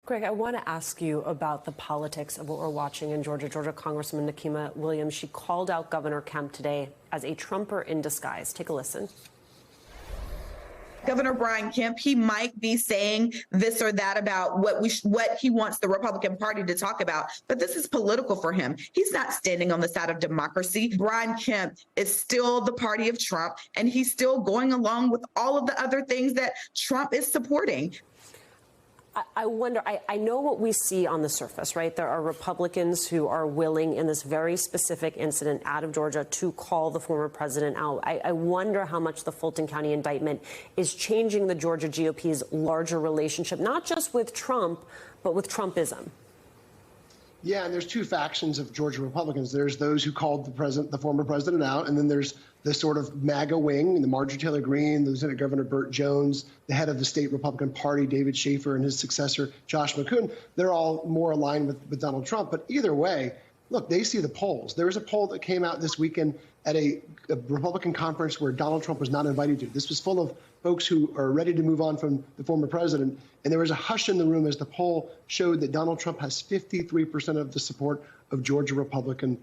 Greg, I want to ask you about the politics of what we're watching in Georgia. Georgia Congresswoman Nikema Williams, she called out Governor Kemp today as a Trumper in disguise. Take a listen. Governor Brian Kemp, he might be saying this or that about what he wants the Republican Party to talk about, but this is political for him. He's not standing on the side of democracy. Brian Kemp is still the party of Trump, and he's still going along with all of the other things that Trump is supporting. I wonder, I know what we see on the surface, right? There are Republicans who are willing in this very specific incident out of Georgia to call the former president out. I wonder how much the Fulton County indictment is changing the Georgia GOP's larger relationship, not just with Trump, but with Trumpism. Yeah, and there's two factions of Georgia Republicans. There's those who called the former president out, and then there's the sort of MAGA wing, the Marjorie Taylor Greene, the Lieutenant Governor Burt Jones, the head of the state Republican Party, David Schaefer, and his successor, Josh McKoon. They're all more aligned with Donald Trump. But either way, look, they see the polls. There was a poll that came out this weekend at a Republican conference where Donald Trump was not invited to. This was full of folks who are ready to move on from the former president. And there was a hush in the room as the poll showed that Donald Trump has 53% of the support of Georgia Republican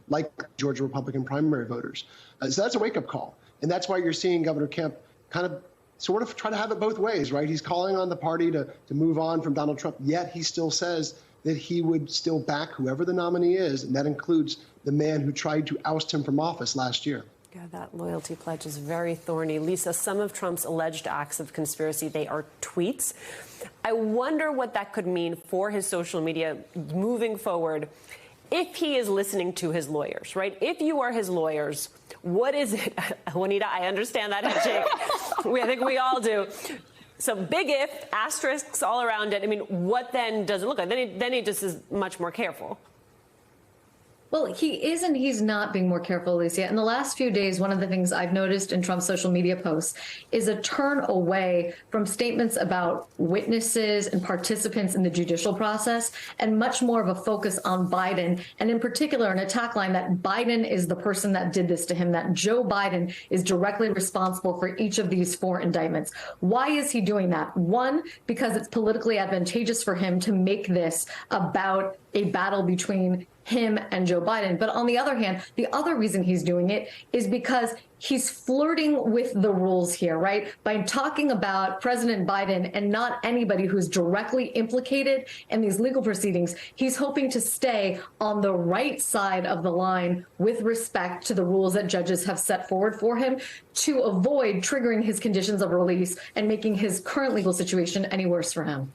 primary voters. So that's a wake-up call. And that's why you're seeing Governor Kemp kind of sort of try to have it both ways, right? He's calling on the party to move on from Donald Trump, yet he still says that he would still back whoever the nominee is, and that includes the man who tried to oust him from office last year. Yeah, that loyalty pledge is very thorny. Lisa, some of Trump's alleged acts of conspiracy, they are tweets. I wonder what that could mean for his social media moving forward if he is listening to his lawyers, right? If you are his lawyers, what is it? Juanita, I understand that headshake. I think we all do. So big if, asterisks all around it. I mean, what then does it look like? Then he just is much more careful. Well, he is and he's not being more careful, Alicia. In the last few days, one of the things I've noticed in Trump's social media posts is a turn away from statements about witnesses and participants in the judicial process and much more of a focus on Biden, and in particular an attack line that Biden is the person that did this to him, that Joe Biden is directly responsible for each of these 4 indictments. Why is he doing that? One, because it's politically advantageous for him to make this about a battle between him and Joe Biden. But on the other hand, the other reason he's doing it is because he's flirting with the rules here, right? By talking about President Biden and not anybody who's directly implicated in these legal proceedings, he's hoping to stay on the right side of the line with respect to the rules that judges have set forward for him to avoid triggering his conditions of release and making his current legal situation any worse for him.